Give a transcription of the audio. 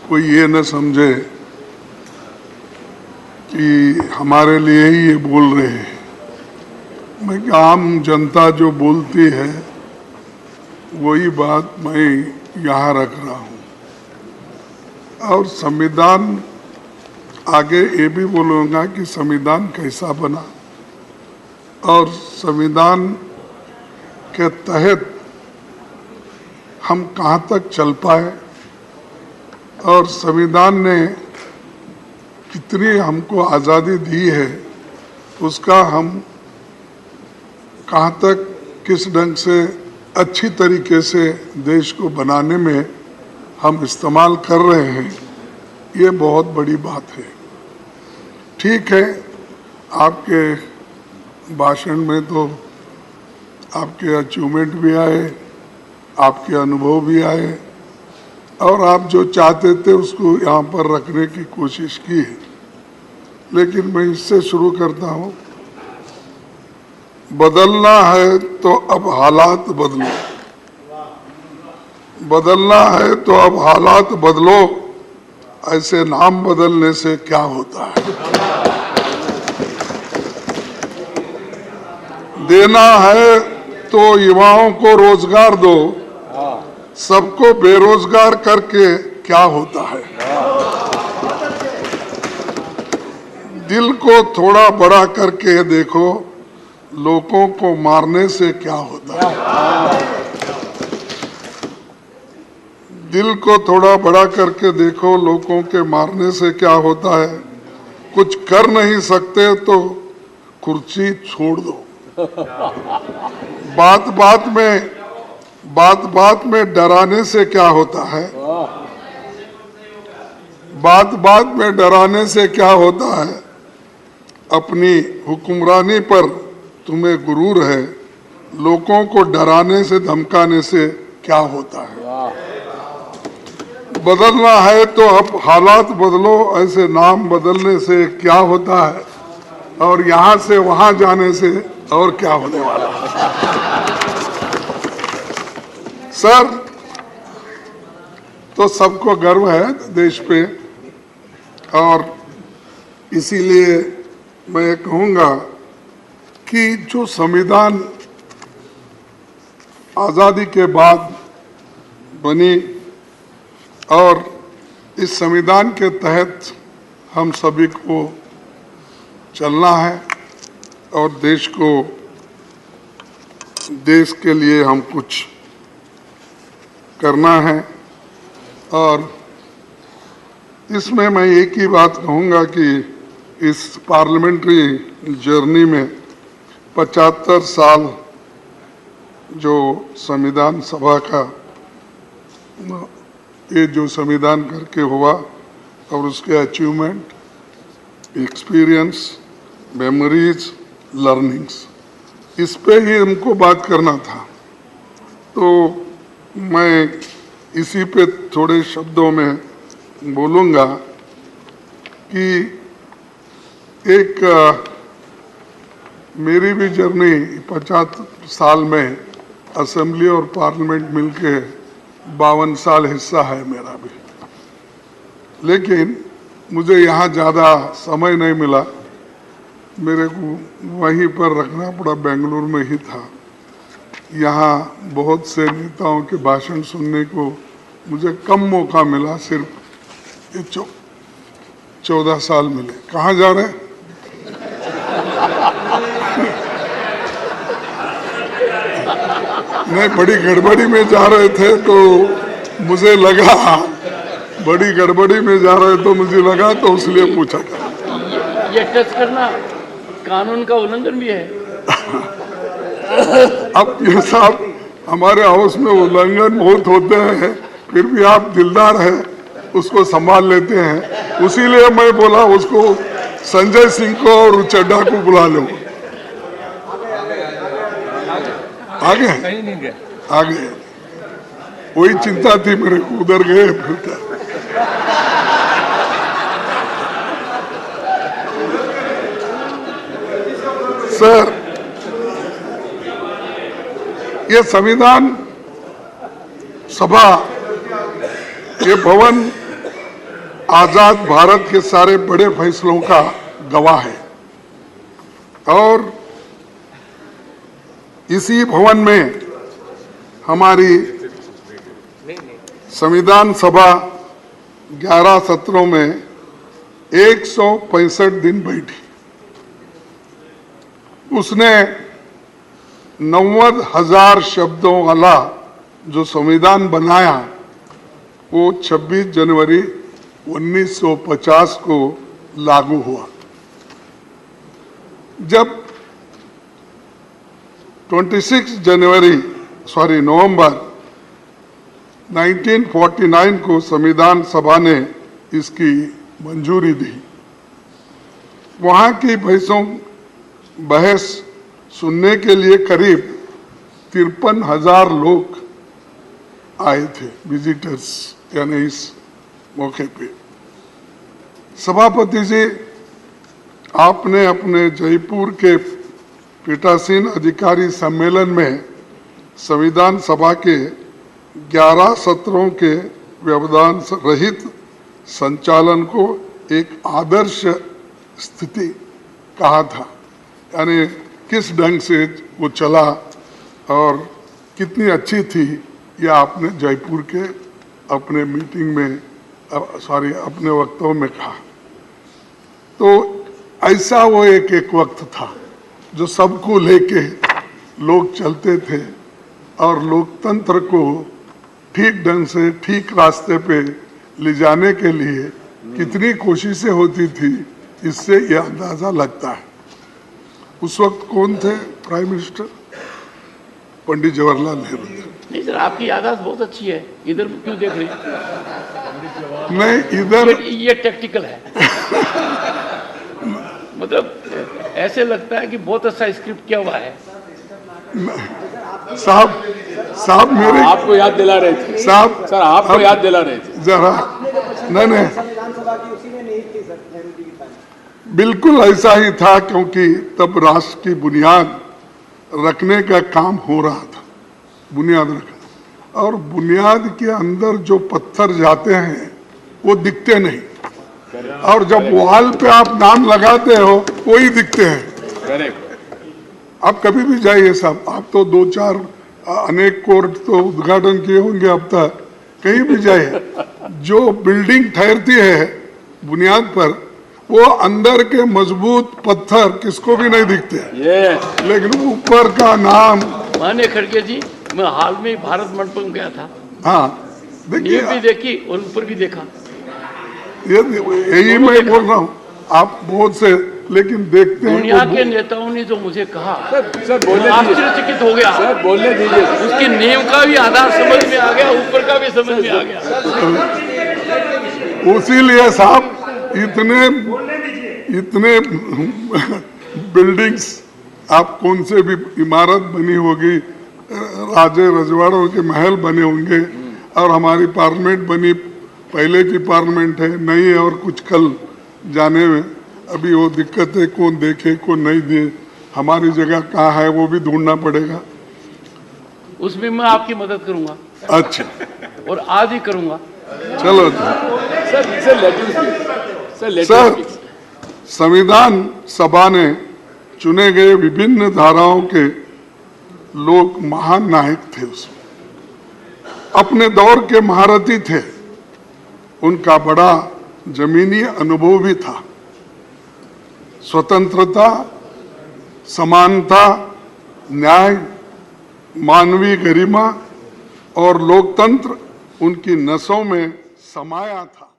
कोई ये न समझे कि हमारे लिए ही ये बोल रहे हैं। मैं आम जनता जो बोलती है वही बात मैं यहाँ रख रहा हूँ। और संविधान आगे ये भी बोलूँगा कि संविधान कैसा बना और संविधान के तहत हम कहाँ तक चल पाए और संविधान ने कितनी हमको आज़ादी दी है, उसका हम कहाँ तक किस ढंग से अच्छी तरीके से देश को बनाने में हम इस्तेमाल कर रहे हैं, ये बहुत बड़ी बात है। ठीक है, आपके भाषण में तो आपके अचीवमेंट भी आए, आपके अनुभव भी आए और आप जो चाहते थे उसको यहाँ पर रखने की कोशिश की है। लेकिन मैं इससे शुरू करता हूँ। बदलना है तो अब हालात बदलो, बदलना है तो अब हालात बदलो, ऐसे नाम बदलने से क्या होता है। देना है तो युवाओं को रोजगार दो, सबको बेरोजगार करके क्या होता है। दिल को थोड़ा बड़ा करके देखो, लोगों को मारने से क्या होता है। दिल को थोड़ा बड़ा करके देखो, लोगों के मारने से क्या होता है। कुछ कर नहीं सकते तो कुर्सी छोड़ दो। बात बात में डराने से क्या होता है। बात बात में डराने से क्या होता है। अपनी हुक्मरानी पर तुम्हें गुरूर है, लोगों को डराने से धमकाने से क्या होता है। बदलना है तो अब हालात बदलो, ऐसे नाम बदलने से क्या होता है और यहाँ से वहाँ जाने से और क्या होने वाला है। सर, तो सबको गर्व है देश पे और इसीलिए मैं कहूँगा कि जो संविधान आज़ादी के बाद बनी और इस संविधान के तहत हम सभी को चलना है और देश के लिए हम कुछ करना है। और इसमें मैं एक ही बात कहूँगा कि इस पार्लियामेंट्री जर्नी में 75 साल जो संविधान सभा का ये जो संविधान करके हुआ और उसके अचीवमेंट, एक्सपीरियंस, मेमोरीज, लर्निंग्स, इस पे ही हमको बात करना था। तो मैं इसी पे थोड़े शब्दों में बोलूँगा कि एक मेरी भी जर्नी 50 साल में असेंबली और पार्लियामेंट मिलके 52 साल हिस्सा है मेरा भी। लेकिन मुझे यहाँ ज़्यादा समय नहीं मिला, मेरे को वहीं पर रखना पड़ा, बेंगलुरु में ही था। यहाँ बहुत से नेताओं के भाषण सुनने को मुझे कम मौका मिला, सिर्फ 14 साल मिले। कहाँ जा रहे हैं? नहीं, बड़ी गड़बड़ी में जा रहे थे तो मुझे लगा, बड़ी गड़बड़ी में जा रहे तो मुझे लगा, तो इसलिए पूछा। ये टच करना कानून का उल्लंघन भी है। अब ये साहब, हमारे हाउस में उल्लंघन बहुत होते हैं, फिर भी आप दिलदार हैं, उसको संभाल लेते हैं। उसीलिए मैं बोला उसको संजय सिंह को और चड्डा को बुला लो। आगे आगे वही चिंता थी मेरे को, उधर गए फिर क्या। सर, ये संविधान सभा, ये भवन आजाद भारत के सारे बड़े फैसलों का गवाह है और इसी भवन में हमारी संविधान सभा 11 सत्रों में 165 दिन बैठी। उसने 90,000 शब्दों वाला जो संविधान बनाया वो 26 जनवरी 1950 को लागू हुआ। जब नवंबर 1949 को संविधान सभा ने इसकी मंजूरी दी। वहाँ की बहस सुनने के लिए करीब 53,000 लोग आए थे, विजिटर्स, यानी इस मौके पे। सभापति जी, आपने अपने जयपुर के पीठासीन अधिकारी सम्मेलन में संविधान सभा के 11 सत्रों के व्यवधान रहित संचालन को एक आदर्श स्थिति कहा था, यानी किस ढंग से वो चला और कितनी अच्छी थी, यह आपने जयपुर के अपने मीटिंग में अपने वक्तव्य में कहा। तो ऐसा वो एक वक्त था जो सबको लेके लोग चलते थे और लोकतंत्र को ठीक ढंग से ठीक रास्ते पे ले जाने के लिए कितनी कोशिशें होती थी, इससे यह अंदाजा लगता है। उस वक्त कौन थे प्राइम मिनिस्टर? पंडित जवाहरलाल नेहरू थे। नहीं सर, आपकी याददाश्त बहुत अच्छी है। इधर क्यों देख रही? नहीं, इधर ये टैक्टिकल है। मतलब ऐसे लगता है कि बहुत अच्छा स्क्रिप्ट किया हुआ है। साहब मेरे आपको याद दिला रहे थे साहब, सर आपको याद दिला रहे थे जरा नहीं, बिल्कुल ऐसा ही था, क्योंकि तब राष्ट्र की बुनियाद रखने का काम हो रहा था, बुनियाद रखना। और बुनियाद के अंदर जो पत्थर जाते हैं वो दिखते नहीं, और जब वॉल पे आप नाम लगाते हो वही दिखते हैं। आप कभी भी जाइए साहब, आप तो 2-4 अनेक कोर्ट तो उद्घाटन किए होंगे अब तक, कहीं भी जाइए, जो बिल्डिंग ठहरती है बुनियाद पर, वो अंदर के मजबूत पत्थर किसको भी नहीं दिखते, लेकिन ऊपर का नाम। माने खड़गे जी, मैं हाल में भारत मंडपम गया था। हाँ, देखिए, भी देखी और ऊपर भी देखा। यही मैं बोल रहा हूँ, आप बहुत से लेकिन देखते हैं। दुनिया के नेताओं ने जो मुझे कहा, सर बोलने आश्चर्यचकित हो गया। सर बोलने दीजिए। उसके नियम का भी आधार समझ में आ गया, ऊपर का भी समझ में आ गया। उसीलिए साहब इतने बिल्डिंग्स, आप कौन से भी इमारत बनी होगी, राजे रजवाड़ों के महल बने होंगे, और हमारी पार्लियामेंट बनी, पहले की पार्लियामेंट है, नई है, और कुछ कल जाने में अभी वो दिक्कत है, कौन देखे कौन नहीं दे, हमारी जगह कहाँ है वो भी ढूंढना पड़ेगा। उसमें मैं आपकी मदद करूंगा। अच्छा, और आज ही करूंगा। चलो सर, संविधान सभा ने चुने गए विभिन्न धाराओं के लोग महान नायक थे, उसमें अपने दौर के महारथी थे, उनका बड़ा जमीनी अनुभव भी था। स्वतंत्रता, समानता, न्याय, मानवीय गरिमा और लोकतंत्र उनकी नसों में समाया था।